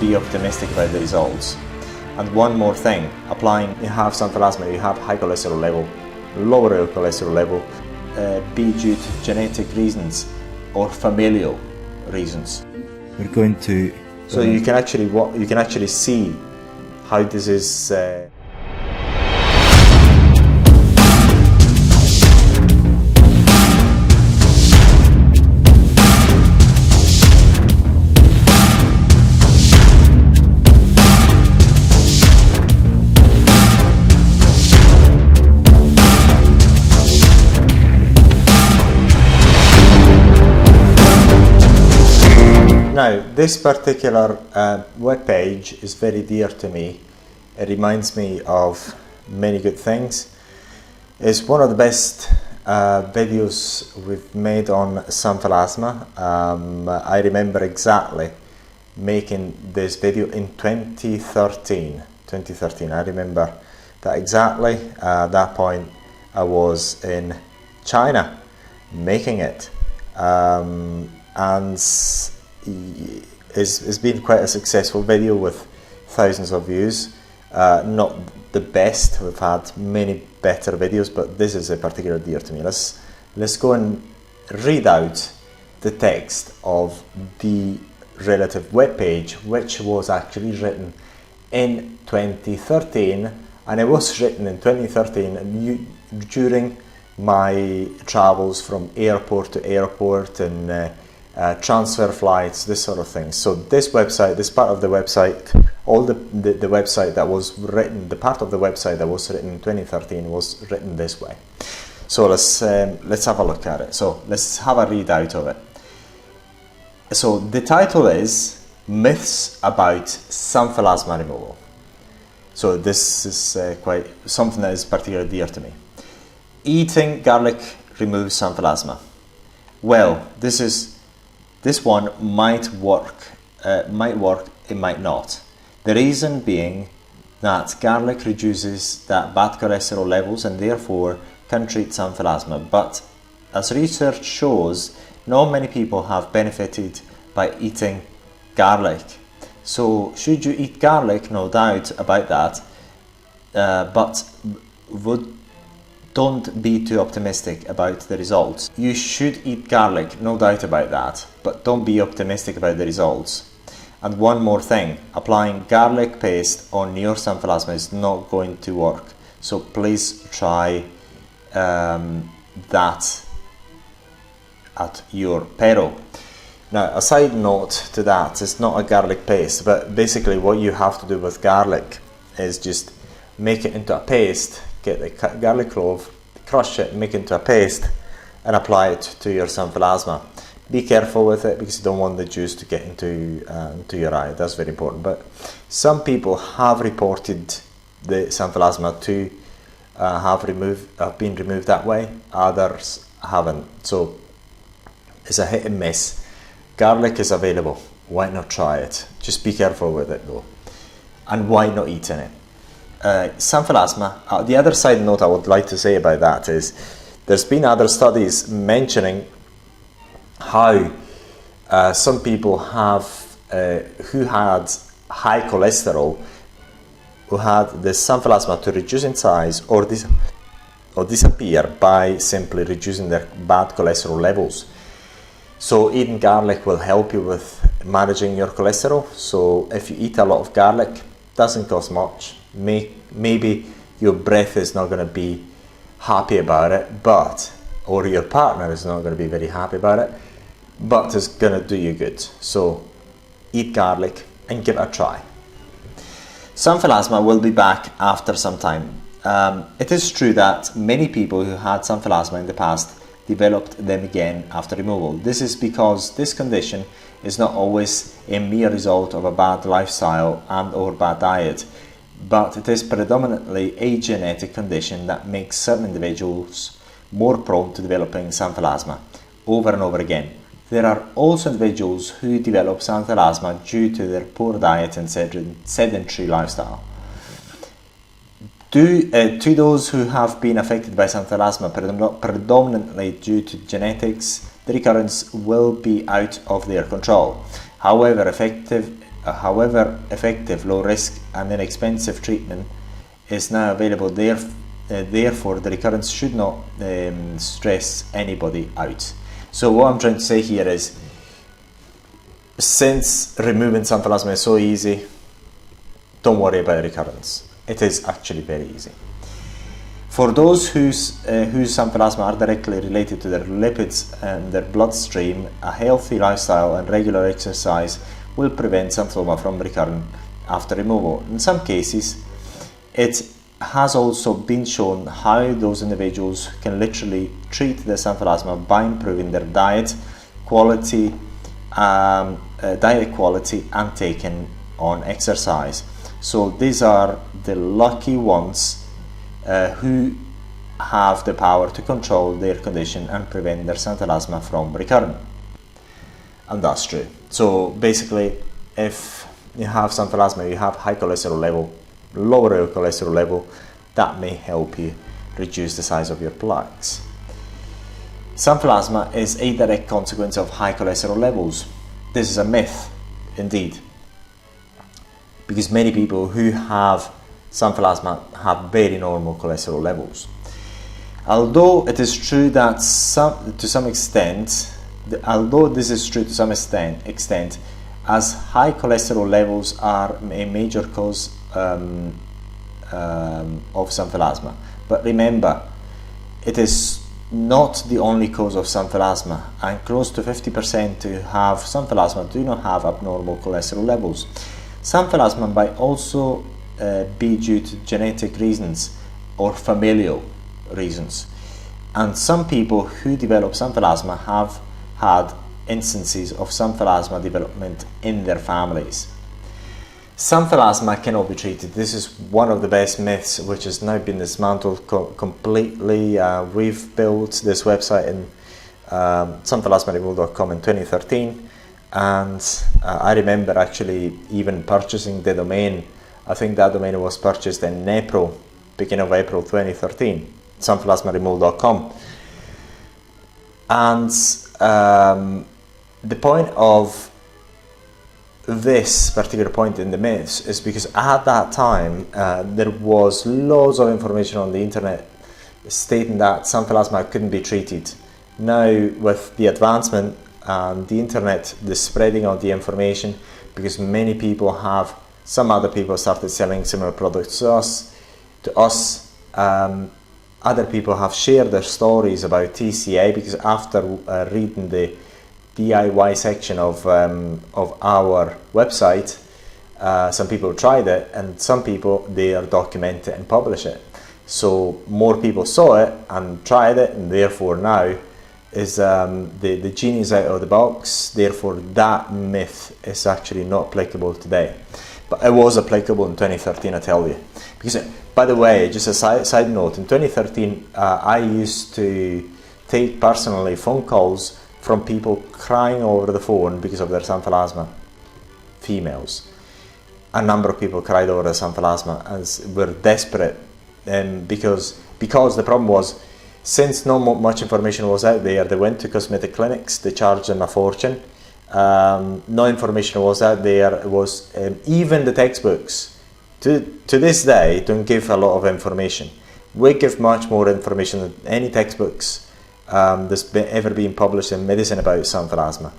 be optimistic about the results. And one more thing, you have xanthelasma, you have high cholesterol level, lower your cholesterol level, be due to genetic reasons or familial reasons. We're going to... So you can actually see how this is Now, this particular web page is very dear to me. It reminds me of many good things. It's one of the best videos we've made on xanthelasma. I remember exactly making this video in 2013. I remember that exactly. At that point, I was in China making it. And it's been quite a successful video with thousands of views. Not the best, we've had many better videos, but this is a particular dear to me. Let's go and read out the text of the relative web page, which was actually written in 2013, and it was written in 2013 during my travels from airport to airport and transfer flights, this sort of thing. So this website, this part of the website, all the website that was written, the part of the website that was written in 2013 was written this way. So let's have a look at it. So let's have a readout of it. So the title is Myths About Xanthelasma Removal. So this is quite something that is particularly dear to me. Eating garlic removes xanthelasma. Well, this one might work, it might not. The reason being that garlic reduces that bad cholesterol levels and therefore can treat xanthelasma. But as research shows, not many people have benefited by eating garlic. So should you eat garlic? No doubt about that. Don't be too optimistic about the results. You should eat garlic, no doubt about that, but don't be optimistic about the results. And one more thing, applying garlic paste on your xanthelasma is not going to work. So please try that at your peril. Now, a side note to that, it's not a garlic paste, but basically what you have to do with garlic is just make it into a paste. Get the garlic clove, crush it, make it into a paste, and apply it to your xanthelasma. Be careful with it because you don't want the juice to get into your eye. That's very important. But some people have reported the xanthelasma to have been removed that way. Others haven't. So it's a hit and miss. Garlic is available. Why not try it? Just be careful with it though. And why not eating it? Xanthelasma, the other side note I would like to say about that is there's been other studies mentioning how some people have who had high cholesterol, who had the xanthelasma to reduce in size or disappear by simply reducing their bad cholesterol levels. So eating garlic will help you with managing your cholesterol. So if you eat a lot of garlic, doesn't cost much. Maybe your breath is not going to be happy about it, or your partner is not going to be very happy about it, but it's going to do you good. So eat garlic and give it a try. Xanthelasma will be back after some time. It is true that many people who had xanthelasma in the past developed them again after removal. This is because this condition is not always a mere result of a bad lifestyle and or bad diet, but it is predominantly a genetic condition that makes certain individuals more prone to developing xanthelasma over and over again. There are also individuals who develop xanthelasma due to their poor diet and sedentary lifestyle. To those who have been affected by xanthelasma predominantly due to genetics, the recurrence will be out of their control. However, effective however effective, low risk and inexpensive treatment is now available. Therefore, the recurrence should not stress anybody out. So what I'm trying to say here is, since removing xanthelasma is so easy, don't worry about recurrence. It is actually very easy. For those whose xanthelasma are directly related to their lipids and their bloodstream, a healthy lifestyle and regular exercise will prevent xanthelasma from recurring after removal. In some cases, it has also been shown how those individuals can literally treat their xanthelasma by improving their diet quality and taking on exercise. So these are the lucky ones who have the power to control their condition and prevent their xanthelasma from recurring. And that's true. So basically, if you have xanthelasma, you have high cholesterol level, lower your cholesterol level, that may help you reduce the size of your plaques. Xanthelasma is a direct consequence of high cholesterol levels. This is a myth, indeed, because many people who have xanthelasma have very normal cholesterol levels. Although it is true that to some extent, as high cholesterol levels are a major cause of xanthelasma. But remember, it is not the only cause of xanthelasma, and close to 50% who have xanthelasma do not have abnormal cholesterol levels. Xanthelasma might also be due to genetic reasons or familial reasons, and some people who develop xanthelasma have had instances of xanthelasma development in their families. Xanthelasma cannot be treated. This is one of the best myths, which has now been dismantled completely. We've built this website in Xanthelasmaremoval.com in 2013, and I remember actually even purchasing the domain. I think that domain was purchased in April, beginning of April 2013, Xanthelasmaremoval.com. And the point of this particular point in the myths is because at that time there was loads of information on the internet stating that xanthelasma couldn't be treated. Now, with the advancement and the internet, the spreading of the information, because many people have, some other people started selling similar products to us. Other people have shared their stories about TCA, because after reading the DIY section of our website, some people tried it, and some people, they are document it and publish it. So more people saw it and tried it, and therefore now is the genie is out of the box. Therefore that myth is actually not applicable today, but it was applicable in 2013, I tell you. Because, by the way, just a side note, in 2013 I used to take personally phone calls from people crying over the phone because of their xanthelasma, females. A number of people cried over their xanthelasma as were desperate, because the problem was, since not much information was out there, they went to cosmetic clinics, they charged them a fortune. No information was out there. It was even the textbooks to this day don't give a lot of information. We give much more information than any textbooks that's ever been published in medicine about xanthelasma.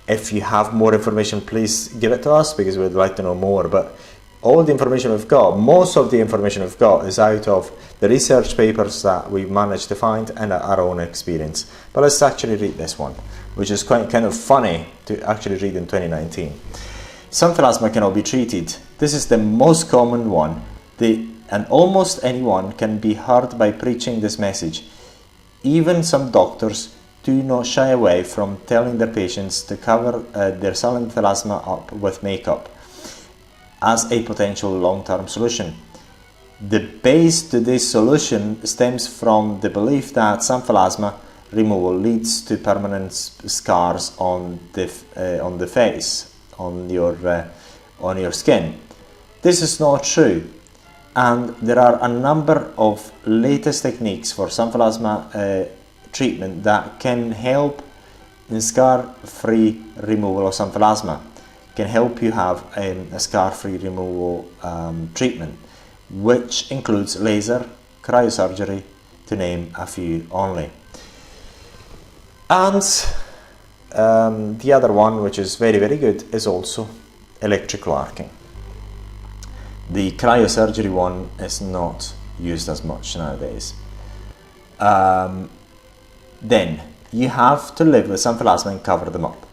If you have more information, please give it to us, because we'd like to know more. But all the information we've got, most of the information we've got, is out of the research papers that we've managed to find and our own experience. But let's actually read this one, which is kind of funny to actually read in 2019. Xanthelasma cannot be treated. This is the most common one, and almost anyone can be hurt by preaching this message. Even some doctors do not shy away from telling their patients to cover their xanthelasma up with makeup as a potential long-term solution. The base to this solution stems from the belief that xanthelasma removal leads to permanent scars on the face, on your skin. This is not true, and there are a number of latest techniques for xanthelasma treatment that can help in scar-free removal of xanthelasma. can help you have a scar-free removal treatment, which includes laser, cryosurgery, to name a few only. And the other one, which is very, very good, is also electrical arcing. The cryosurgery one is not used as much nowadays. Then you have to live with xanthelasma and cover them up.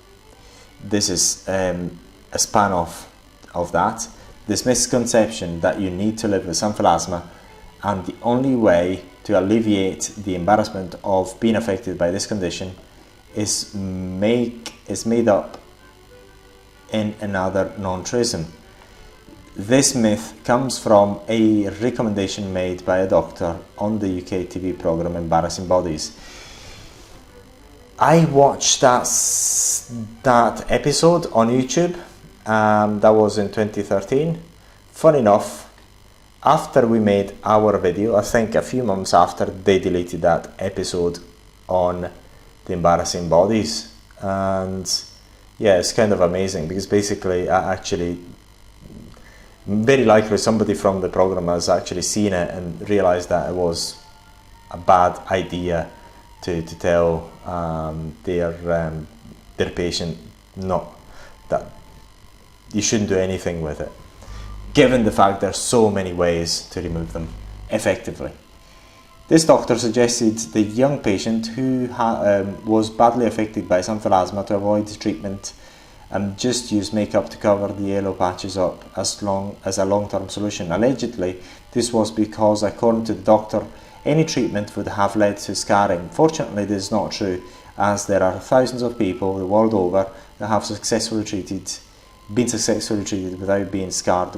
This is a span off of that. This misconception that you need to live with xanthelasma, and the only way to alleviate the embarrassment of being affected by this condition is made up in another non-truism. This myth comes from a recommendation made by a doctor on the UK TV programme Embarrassing Bodies. I watched that episode on YouTube, that was in 2013. Funny enough, after we made our video, I think a few months after, they deleted that episode on the Embarrassing Bodies. And yeah, it's kind of amazing, because basically very likely somebody from the program has actually seen it and realized that it was a bad idea to tell their patient not that you shouldn't do anything with it, given the fact there's so many ways to remove them effectively. This doctor suggested the young patient who was badly affected by xanthelasma to avoid treatment and just use makeup to cover the yellow patches up as a long-term solution. Allegedly, this was because, according to the doctor, any treatment would have led to scarring. Fortunately, this is not true, as there are thousands of people the world over that have been successfully treated without being scarred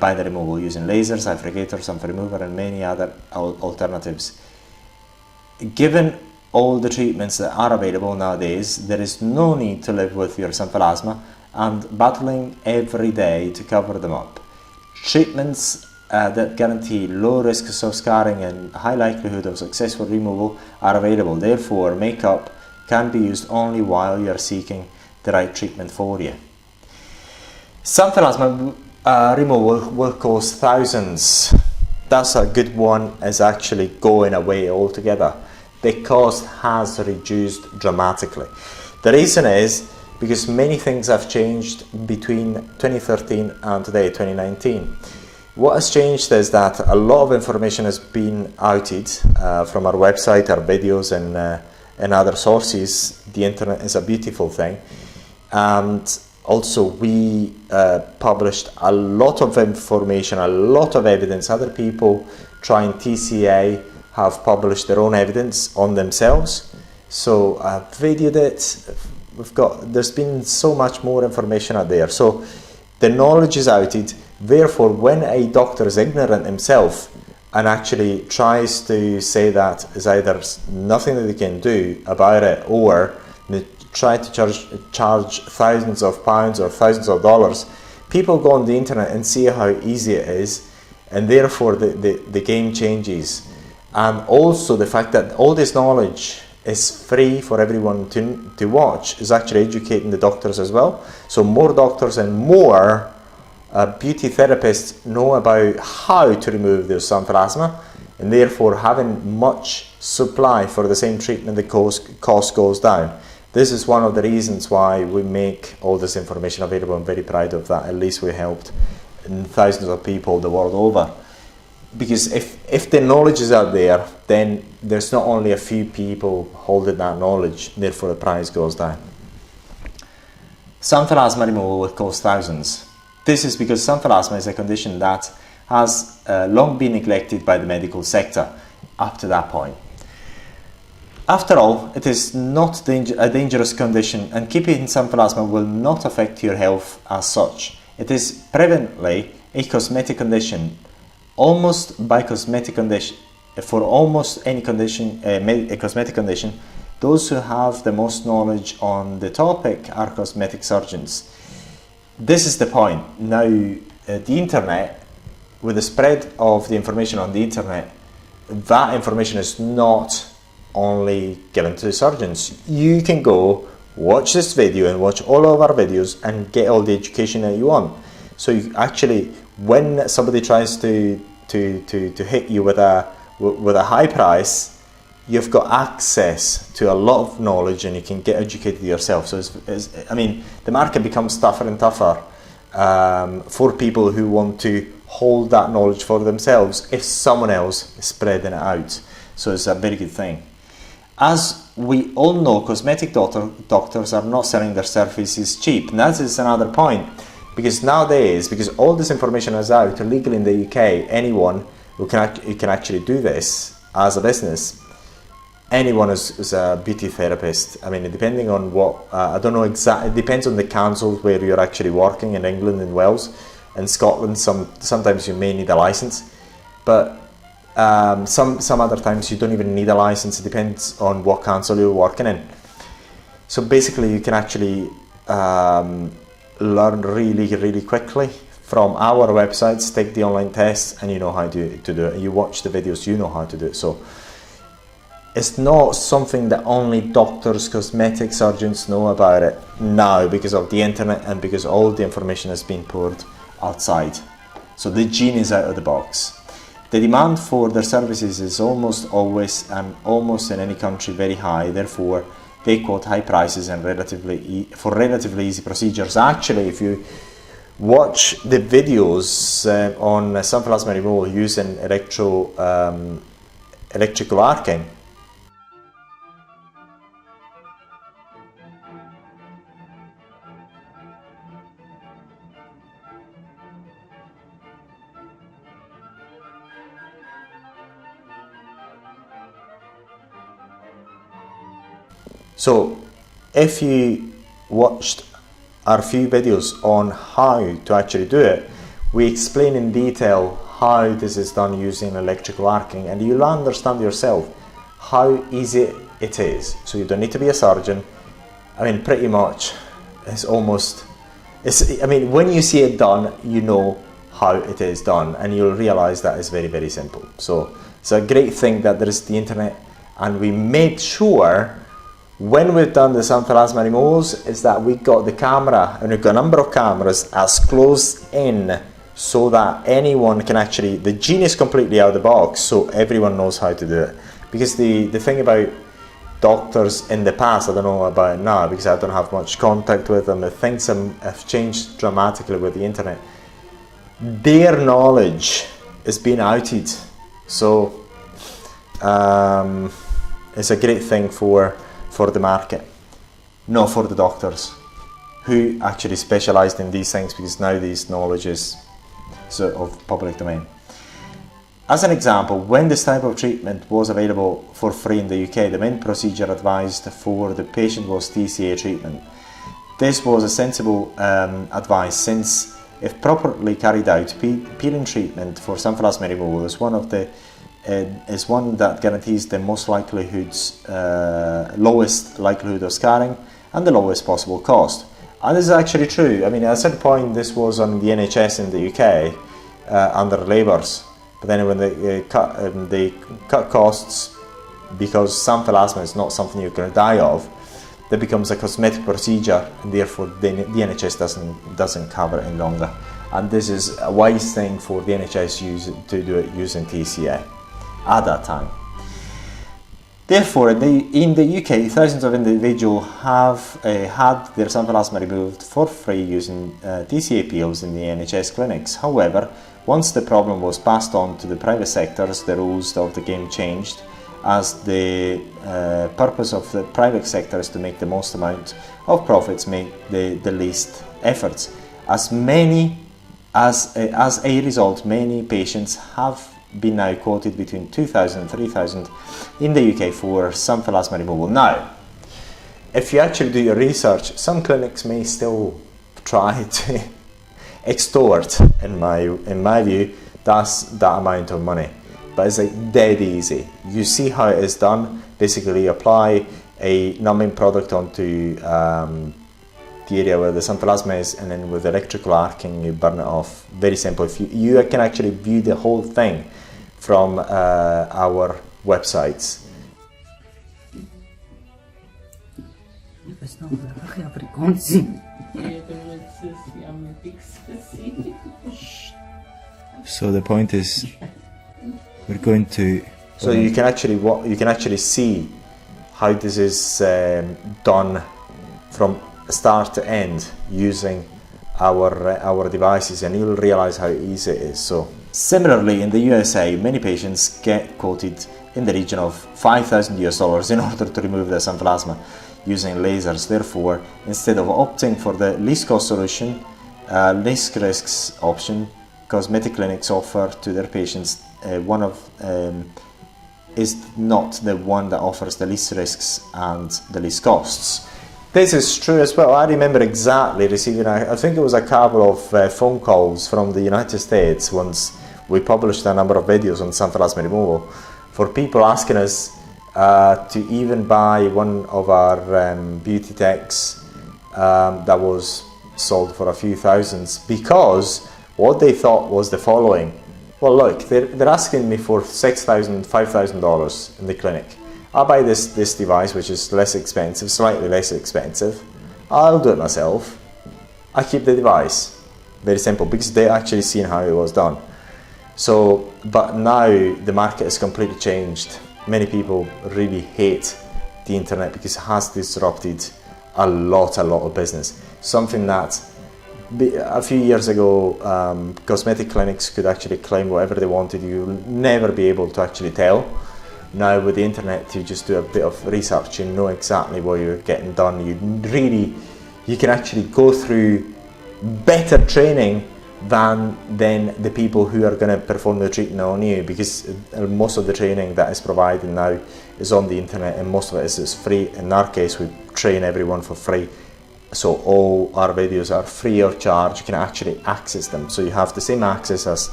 by the removal, using lasers, ifrigator, sunflower remover, and many other alternatives. Given all the treatments that are available nowadays, there is no need to live with your xanthelasma and battling every day to cover them up. Treatments that guarantee low risks of scarring and high likelihood of successful removal are available. Therefore, makeup can be used only while you are seeking the right treatment for you. Xanthelasma removal will cost thousands. That's a good one, is actually going away altogether. The cost has reduced dramatically. The reason is because many things have changed between 2013 and today, 2019. What has changed is that a lot of information has been outed from our website, our videos, and other sources. The internet is a beautiful thing. And also, we published a lot of information, a lot of evidence. Other people trying TCA have published their own evidence on themselves. So I've videoed it. There's been so much more information out there. So the knowledge is outed. Therefore, when a doctor is ignorant himself and actually tries to say that is either nothing that they can do about it, or try to charge thousands of pounds or thousands of dollars, people go on the internet and see how easy it is, and therefore the game changes. And also the fact that all this knowledge is free for everyone to watch is actually educating the doctors as well. So more doctors and more beauty therapists know about how to remove their xanthelasma, and therefore having much supply for the same treatment, the cost goes down. This is one of the reasons why we make all this information available. I'm very proud of that. At least we helped thousands of people the world over. Because if the knowledge is out there, then there's not only a few people holding that knowledge, therefore the price goes down. Xanthelasma removal will cost thousands. This is because xanthelasma is a condition that has long been neglected by the medical sector up to that point. After all, it is not a dangerous condition, and keeping xanthelasma will not affect your health as such. It is prevalently a cosmetic condition. Almost by cosmetic condition, for almost any condition, a cosmetic condition, those who have the most knowledge on the topic are cosmetic surgeons. This is the point. Now, the internet, with the spread of the information on the internet, that information is not only given to surgeons. You can go watch this video and watch all of our videos and get all the education that you want. So you actually, when somebody tries to hit you with a high price, you've got access to a lot of knowledge and you can get educated yourself. So I mean, the market becomes tougher and tougher for people who want to hold that knowledge for themselves if someone else is spreading it out. So it's a very good thing. As we all know, cosmetic doctors are not selling their services cheap. And that is another point. Because nowadays, because all this information is out legally in the UK, anyone who can actually do this as a business, anyone is a beauty therapist. I mean, depending on what, I don't know exactly, it depends on the councils where you're actually working in England and Wales. In Scotland, sometimes you may need a license, but some other times you don't even need a license. It depends on what council you're working in. So basically you can actually learn really quickly from our websites, take the online tests, and you know how to do it. You watch the videos, you know how to do it. So it's not something that only doctors, cosmetic surgeons know about it now because of the internet and because all the information has been poured outside. So the genie is out of the box. The demand for their services is almost always and almost in any country very high. Therefore, they quote high prices and for relatively easy procedures. Actually, if you watch the videos on Xanthelasma Removal using electrical arcing, so if you watched our few videos on how to actually do it, we explain in detail how this is done using electrical arcing, and you'll understand yourself how easy it is. So you don't need to be a surgeon. I mean, pretty much I mean, when you see it done, you know how it is done, and you'll realize that it's very simple. So it's a great thing that there is the internet, and we made sure when we've done the Xanthelasma removals is that we got the camera, and we've got a number of cameras as close in so that anyone can actually, the genie is completely out of the box, so everyone knows how to do it. Because the thing about doctors in the past, I don't know about now because I don't have much contact with them, things have changed dramatically with the internet. Their knowledge is being outed, so it's a great thing for the market, not for the doctors who actually specialized in these things, because now this knowledge is sort of public domain. As an example, when this type of treatment was available for free in the UK, the main procedure advised for the patient was TCA treatment. This was a sensible advice, since if properly carried out, peeling treatment for Xanthelasma removal is one that guarantees the lowest likelihood of scarring and the lowest possible cost. And this is actually true. I mean, at a certain point this was on the NHS in the UK under Labour's, but then when they cut costs, because Xanthelasma is not something you're going to die of, that becomes a cosmetic procedure, and therefore the NHS doesn't cover it any longer. And this is a wise thing for the NHS to do it using TCA at that time. Therefore, in the UK, thousands of individuals have had their Xanthelasma removed for free using TCA peels in the NHS clinics. However, once the problem was passed on to the private sectors, the rules of the game changed, as the purpose of the private sector is to make the most amount of profits, make the least efforts. As a result, many patients have been now quoted between 2,000 and 3,000 in the UK for Xanthelasma removal. Now, if you actually do your research, some clinics may still try to extort, in my view, that amount of money. But it's like dead easy. You see how it is done. Basically, you apply a numbing product onto the area where the Xanthelasma is, and then with electrical arcing you burn it off. Very simple. If you can actually view the whole thing from our websites. Snarare afrikansi. So the point is, we're going to. So you can actually see how this is done from start to end using our devices, and you'll realize how easy it is. So similarly, in the USA, many patients get quoted in the region of $5,000 in order to remove the xanthelasma using lasers. Therefore, instead of opting for the least cost solution, least risks option, cosmetic clinics offer to their patients is not the one that offers the least risks and the least costs. This is true as well. I remember exactly receiving, I think it was a couple of phone calls from the United States once we published a number of videos on Xanthelasma Removal, for people asking us to even buy one of our beauty techs that was sold for a few thousands, because what they thought was the following. Well, look, they're asking me for $6,000, $5,000 in the clinic. I'll buy this device, which is less expensive, slightly less expensive. I'll do it myself. I keep the device. Very simple, because they actually seen how it was done. So, but now the market has completely changed. Many people really hate the internet because it has disrupted a lot of business. Something that a few years ago, cosmetic clinics could actually claim whatever they wanted. You'll never be able to actually tell. Now with the internet, you just do a bit of research, you know exactly what you're getting done. You can actually go through better training than the people who are going to perform the treatment on you, because most of the training that is provided now is on the internet, and most of it is free. In our case, we train everyone for free. So all our videos are free of charge. You can actually access them. So you have the same access as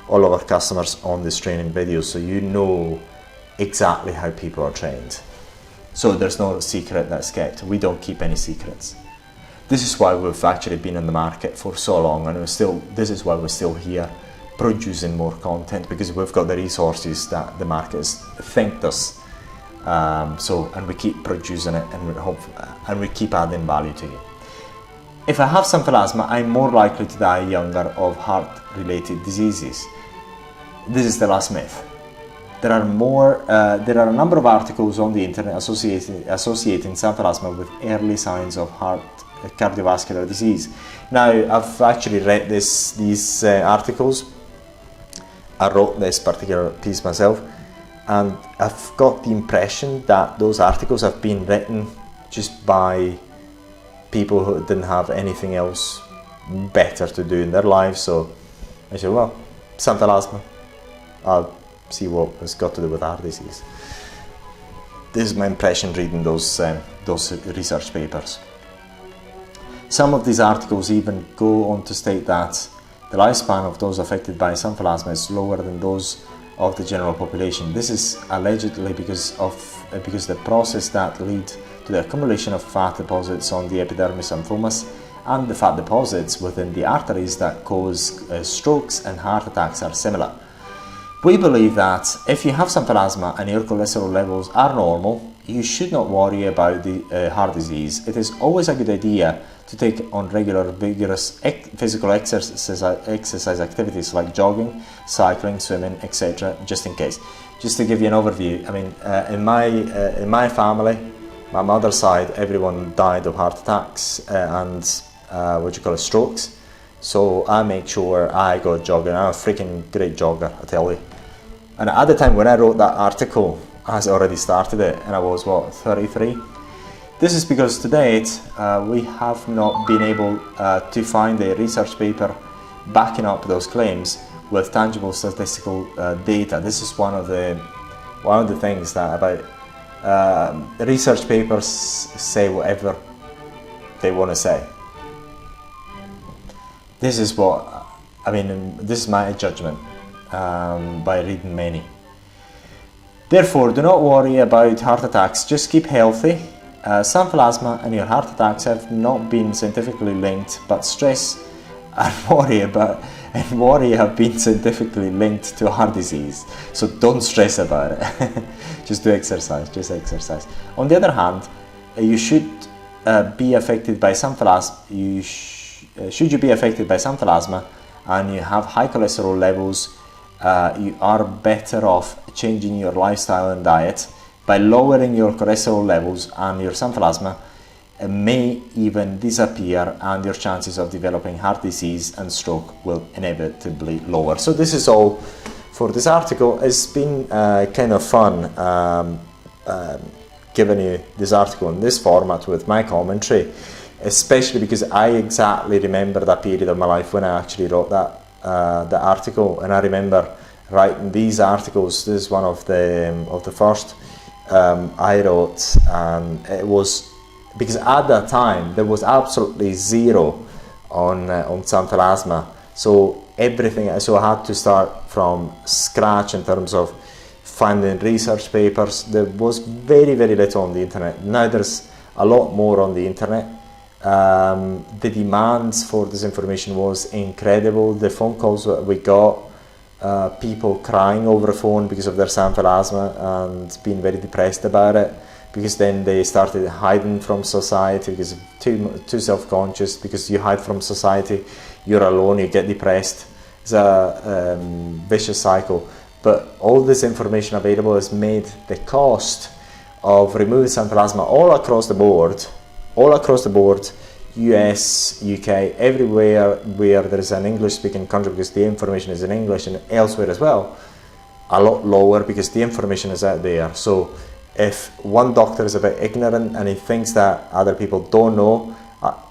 all of our customers on this training videos. So you know exactly how people are trained. So there's no secret that's kept. We don't keep any secrets. This is why we've actually been in the market for so long, and this is why we're still here producing more content, because we've got the resources that the market has thanked us. And we keep producing it, and we keep adding value to you. If I have xanthelasma, I'm more likely to die younger of heart-related diseases. This is the last myth. There are a number of articles on the internet associating xanthelasma with early signs of cardiovascular disease. Now, I've actually read these articles. I wrote this particular piece myself, and I've got the impression that those articles have been written just by people who didn't have anything else better to do in their lives. So I said, well, xanthelasma, I'll see what it's got to do with heart disease. This is my impression reading those research papers. Some of these articles even go on to state that the lifespan of those affected by xanthelasma is lower than those of the general population. This is allegedly because the process that lead to the accumulation of fat deposits on the epidermis and thymus, and the fat deposits within the arteries that cause strokes and heart attacks are similar. We believe that if you have xanthelasma and your cholesterol levels are normal, you should not worry about the heart disease. It is always a good idea to take on regular vigorous physical exercise activities like jogging, cycling, swimming, etc., just in case. Just to give you an overview, I mean, in my family, my mother's side, everyone died of heart attacks and strokes. So I make sure I go jogging. I'm a freaking great jogger, I tell you. And at the time when I wrote that article, I had already started it, and I was 33. This is because to date we have not been able to find a research paper backing up those claims with tangible statistical data. This is one of the things that about research papers say whatever they want to say. This is this is my judgment by reading many. Therefore, do not worry about heart attacks, just keep healthy. Xanthelasma and your heart attacks have not been scientifically linked, but stress and worry have been scientifically linked to heart disease. So don't stress about it. Just do exercise, just exercise. On the other hand, you should be affected by xanthelasma, should you be affected by xanthelasma and you have high cholesterol levels, you are better off changing your lifestyle and diet by lowering your cholesterol levels, and your xanthelasma may even disappear, and your chances of developing heart disease and stroke will inevitably lower. So this is all for this article. It's been kind of fun giving you this article in this format with my commentary, especially because I exactly remember that period of my life when I actually wrote that article, and I remember writing these articles. This is one of the first I wrote, and it was because at that time there was absolutely zero on xanthelasma, so everything. So I had to start from scratch in terms of finding research papers. There was very little on the internet. Now there's a lot more on the internet. The demands for this information was incredible. The phone calls that we got, people crying over the phone because of their xanthelasma and being very depressed about it, because then they started hiding from society because too self-conscious. Because you hide from society, you're alone, you get depressed. It's a vicious cycle. But all this information available has made the cost of removing xanthelasma all across the board, US, UK, everywhere where there is an English-speaking country, because the information is in English, and elsewhere as well, a lot lower because the information is out there. So if one doctor is a bit ignorant and he thinks that other people don't know,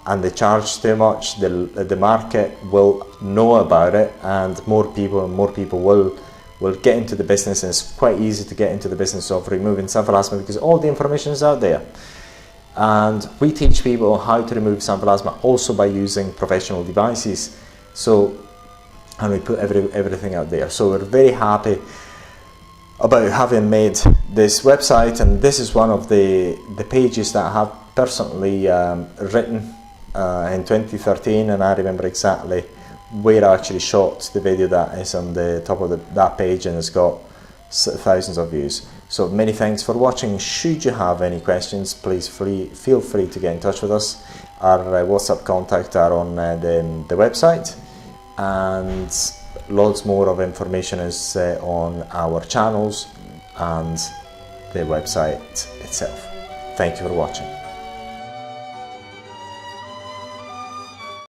and they charge too much, the market will know about it, and more people will get into the business. And it's quite easy to get into the business of removing xanthelasma because all the information is out there. And we teach people how to remove xanthelasma also by using professional devices. So, and we put everything out there. So we're very happy about having made this website, and this is one of the pages that I have personally written in 2013, and I remember exactly where I actually shot the video that is on the top of that page, and it's got thousands of views. So many thanks for watching. Should you have any questions, please feel free to get in touch with us. Our WhatsApp contact are on the website, and loads more of information is on our channels and the website itself. Thank you for watching.